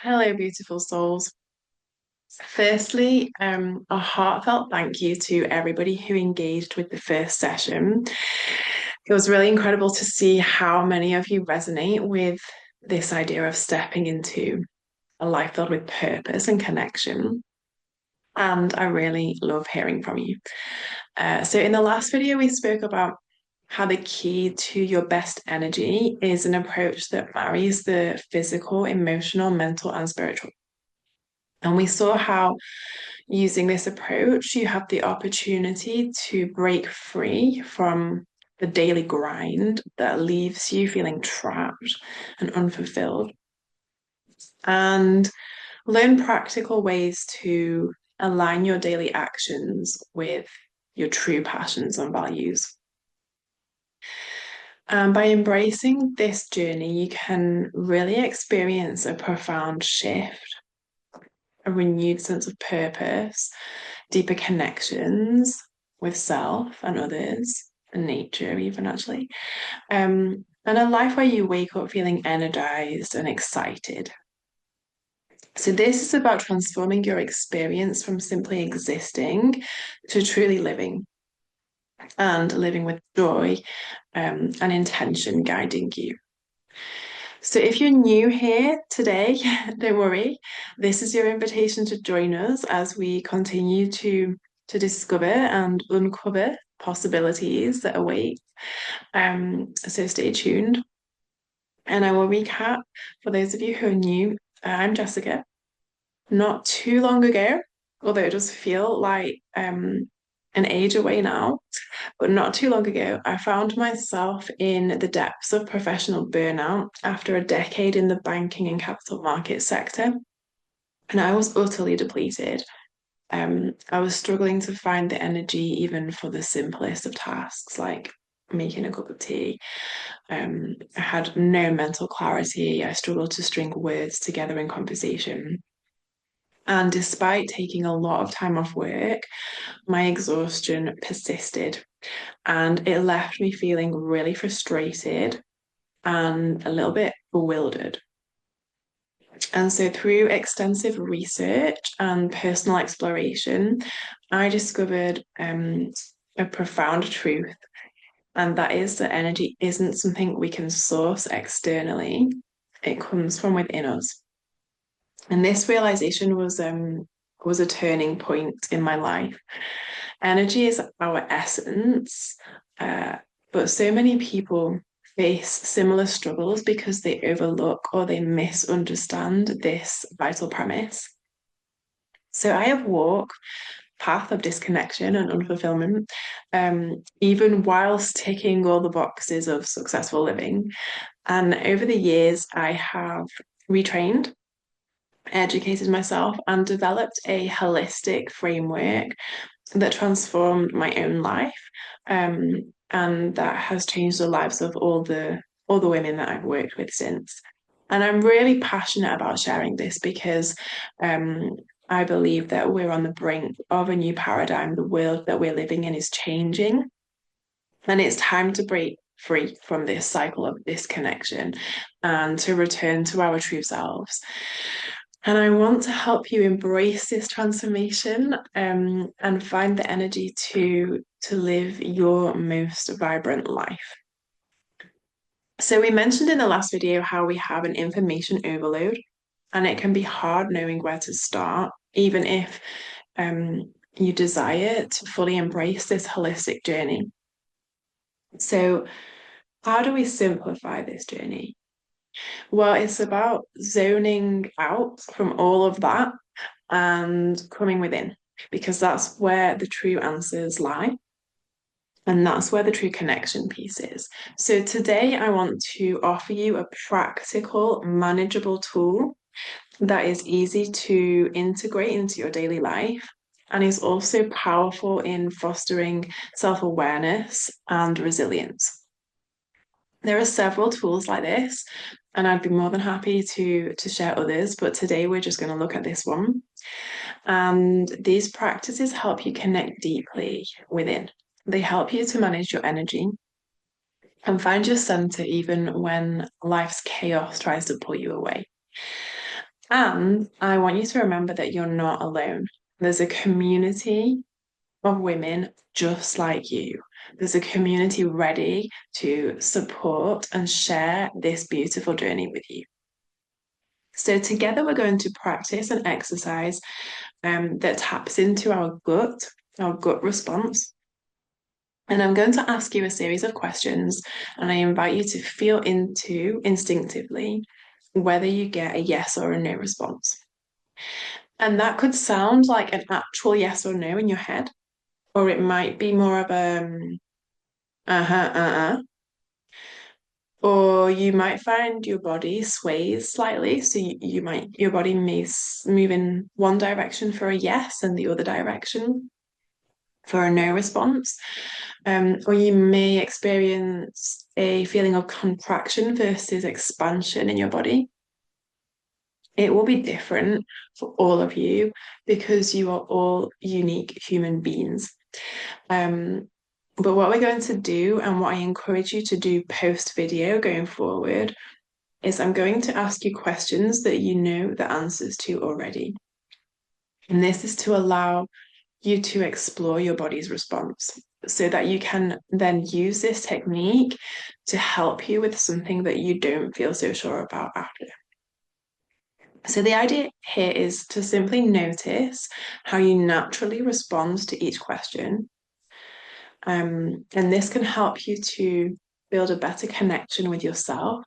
Hello, beautiful souls. Firstly, a heartfelt thank you to everybody who engaged with the first session. It was really incredible to see how many of you resonate with this idea of stepping into a life filled with purpose and connection. And I really love hearing from you. So, in the last video, we spoke about how the key to your best energy is an approach that marries the physical, emotional, mental, and spiritual. And we saw how using this approach, you have the opportunity to break free from the daily grind that leaves you feeling trapped and unfulfilled, and learn practical ways to align your daily actions with your true passions and values. And by embracing this journey, you can really experience a profound shift, a renewed sense of purpose, deeper connections with self and others and nature, even actually. And a life where you wake up feeling energized and excited. So, this is about transforming your experience from simply existing to truly living and living with joy and intention guiding you. So if you're new here today, don't worry. This is your invitation to join us as we continue to discover and uncover possibilities that await. So stay tuned. And I will recap for those of you who are new. I'm Jessica. Not too long ago, although it does feel like an age away now, but not too long ago, I found myself in the depths of professional burnout after a decade in the banking and capital market sector. And I was utterly depleted. I was struggling to find the energy even for the simplest of tasks, like making a cup of tea. I had no mental clarity. I struggled to string words together in conversation. And despite taking a lot of time off work, my exhaustion persisted and it left me feeling really frustrated and a little bit bewildered. And so, through extensive research and personal exploration, I discovered a profound truth, and that is that energy isn't something we can source externally, it comes from within us. And this realization was a turning point in my life. Energy is our essence, uh, but so many people face similar struggles because they overlook or they misunderstand this vital premise. So I have walked path of disconnection and unfulfillment, even whilst ticking all the boxes of successful living. And over the years, I have retrained, educated myself, and developed a holistic framework that transformed my own life, and that has changed the lives of all the women that I've worked with since. And I'm really passionate about sharing this because um, I believe that we're on the brink of a new paradigm. The world that we're living in is changing, and it's time to break free from this cycle of disconnection and to return to our true selves. And I want to help you embrace this transformation and find the energy to live your most vibrant life. So we mentioned in the last video how we have an information overload, and it can be hard knowing where to start, even if you desire to fully embrace this holistic journey. So how do we simplify this journey? Well, it's about zoning out from all of that and coming within, because that's where the true answers lie. And that's where the true connection piece is. So today I want to offer you a practical, manageable tool that is easy to integrate into your daily life and is also powerful in fostering self-awareness and resilience. There are several tools like this, and I'd be more than happy to share others, but today we're just going to look at this one. And these practices help you connect deeply within. They help you to manage your energy and find your center even when life's chaos tries to pull you away. And I want you to remember that you're not alone. There's a community of women just like you. There's a community ready to support and share this beautiful journey with you. So together we're going to practice an exercise that taps into our gut response. And I'm going to ask you a series of questions, and I invite you to feel into instinctively whether you get a yes or a no response. And that could sound like an actual yes or no in your head, or it might be more of a uh-huh, uh-uh. Or you might find your body sways slightly. So your body may move in one direction for a yes and the other direction for a no response. Or you may experience a feeling of contraction versus expansion in your body. It will be different for all of you because you are all unique human beings. Um, but what we're going to do, and what I encourage you to do post video going forward, is I'm going to ask you questions that you know the answers to already. And this is to allow you to explore your body's response so that you can then use this technique to help you with something that you don't feel so sure about after. So the idea here is to simply notice how you naturally respond to each question. And this can help you to build a better connection with yourself.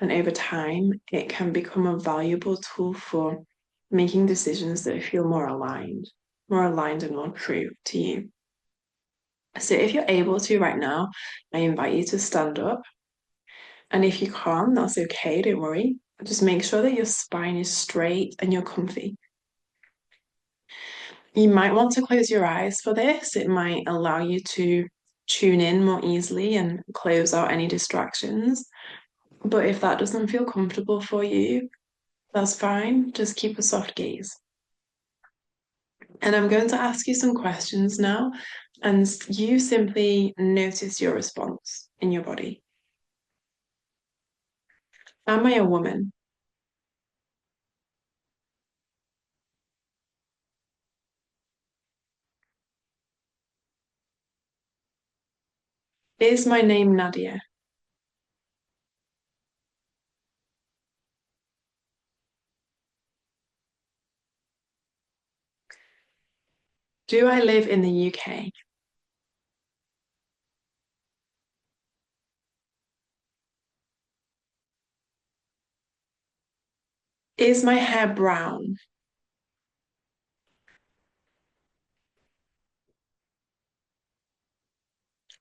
And over time, it can become a valuable tool for making decisions that feel more aligned and more true to you. So if you're able to right now, I invite you to stand up. And if you can't, that's okay, don't worry. Just make sure that your spine is straight and you're comfy. You might want to close your eyes for this. It might allow you to tune in more easily and close out any distractions. But if that doesn't feel comfortable for you, that's fine. Just keep a soft gaze. And I'm going to ask you some questions now, and you simply notice your response in your body. Am I a woman? Is my name Nadia? Do I live in the UK? Is my hair brown?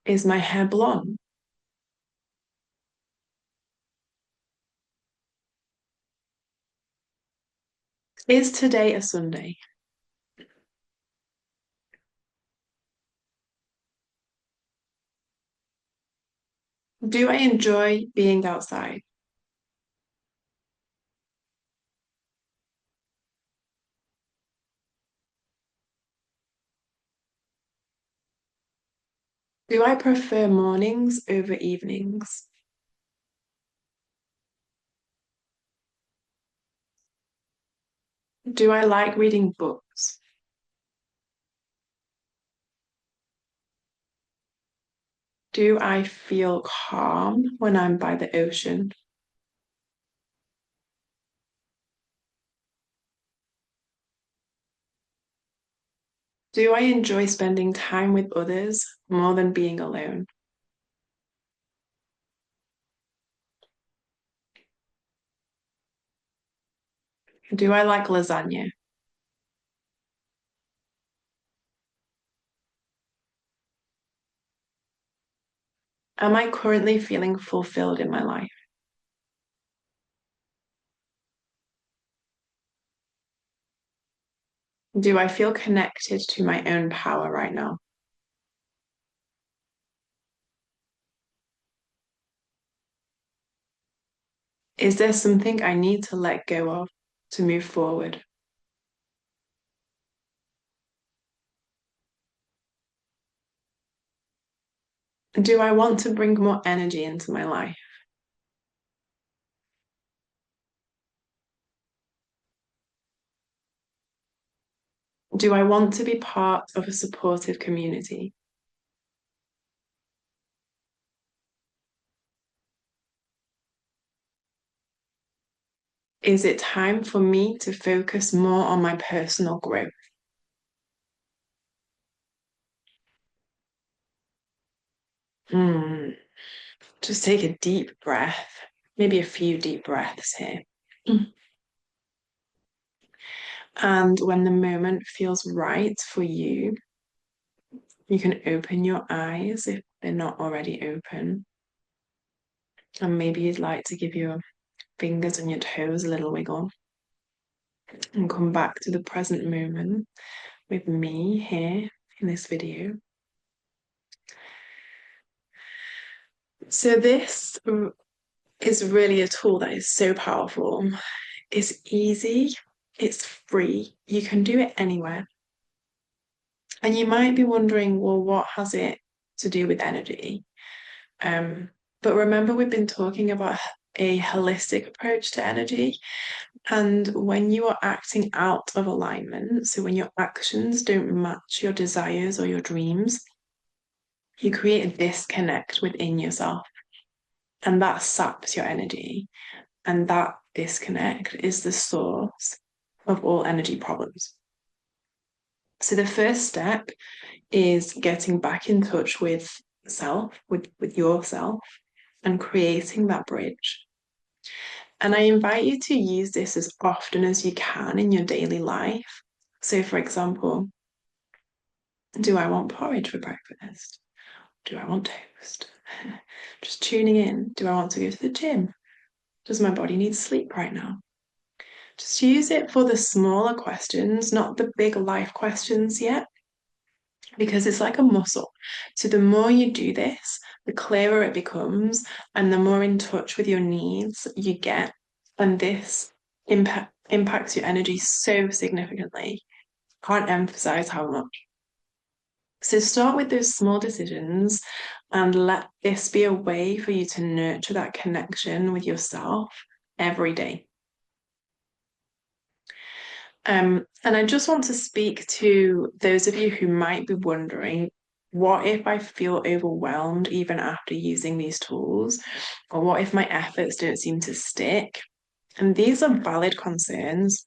Is my hair blonde? Is today a Sunday? Do I enjoy being outside? Do I prefer mornings over evenings? Do I like reading books? Do I feel calm when I'm by the ocean? Do I enjoy spending time with others more than being alone? Do I like lasagna? Am I currently feeling fulfilled in my life? Do I feel connected to my own power right now? Is there something I need to let go of to move forward? Do I want to bring more energy into my life? Do I want to be part of a supportive community? Is it time for me to focus more on my personal growth? Hmm. Just take a deep breath, maybe a few deep breaths here. And when the moment feels right for you, you can open your eyes if they're not already open. And maybe you'd like to give your fingers and your toes a little wiggle and come back to the present moment with me here in this video. So this is really a tool that is so powerful. It's easy, it's free, you can do it anywhere. And you might be wondering, well, what has it to do with energy? Um, but remember, we've been talking about a holistic approach to energy. And when you are acting out of alignment, so when your actions don't match your desires or your dreams, you create a disconnect within yourself. And that saps your energy. And that disconnect is the source of all energy problems. So the first step is getting back in touch with self, with yourself, and creating that bridge. And I invite you to use this as often as you can in your daily life. So, for example, do I want porridge for breakfast? Do I want toast? Just tuning in. Do I want to go to the gym? Does my body need sleep right now? Just use it for the smaller questions, not the big life questions yet, because it's like a muscle. So the more you do this, the clearer it becomes, and the more in touch with your needs you get. And this impacts your energy so significantly. Can't emphasize how much. So start with those small decisions and let this be a way for you to nurture that connection with yourself every day. And I just want to speak to those of you who might be wondering, what if I feel overwhelmed even after using these tools? Or what if my efforts don't seem to stick? And these are valid concerns.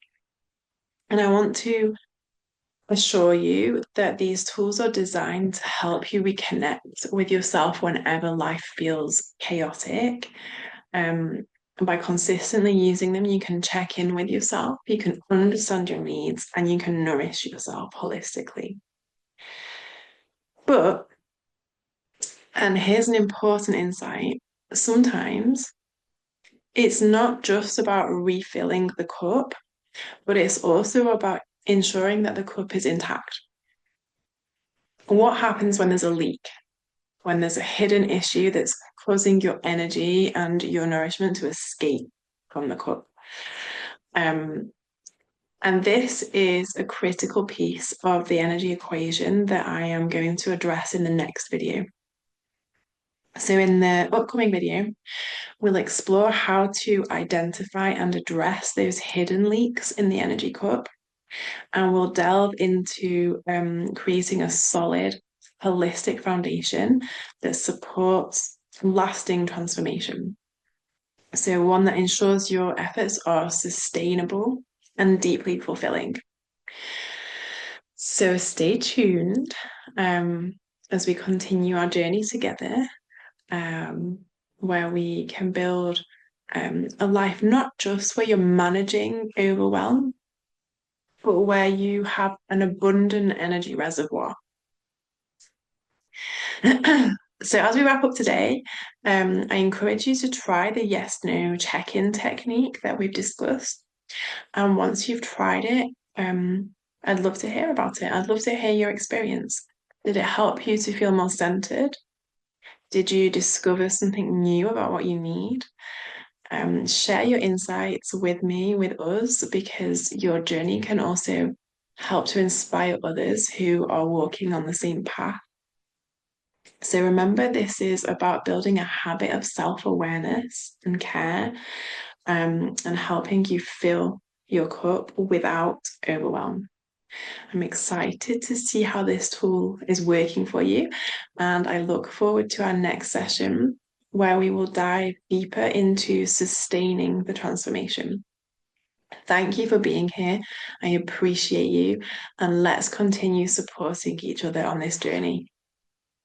And I want to assure you that these tools are designed to help you reconnect with yourself whenever life feels chaotic. Um, and by consistently using them, you can check in with yourself, you can understand your needs, and you can nourish yourself holistically. But, and here's an important insight, sometimes it's not just about refilling the cup, but it's also about ensuring that the cup is intact. What happens when there's a leak? When there's a hidden issue that's causing your energy and your nourishment to escape from the cup? Um, And this is a critical piece of the energy equation that I am going to address in the next video. So in the upcoming video, we'll explore how to identify and address those hidden leaks in the energy cup. And we'll delve into creating a solid, holistic foundation that supports lasting transformation. So one that ensures your efforts are sustainable and deeply fulfilling. So stay tuned as we continue our journey together, um, where we can build a life not just where you're managing overwhelm, but where you have an abundant energy reservoir. So as we wrap up today, I encourage you to try the yes/no check-in technique that we've discussed. And once you've tried it, I'd love to hear about it. I'd love to hear your experience. Did it help you to feel more centered? Did you discover something new about what you need? Share your insights with me, with us, because your journey can also help to inspire others who are walking on the same path. So remember, this is about building a habit of self-awareness and care, and helping you fill your cup without overwhelm. I'm excited to see how this tool is working for you, and I look forward to our next session where we will dive deeper into sustaining the transformation. Thank you for being here. I appreciate you, and let's continue supporting each other on this journey.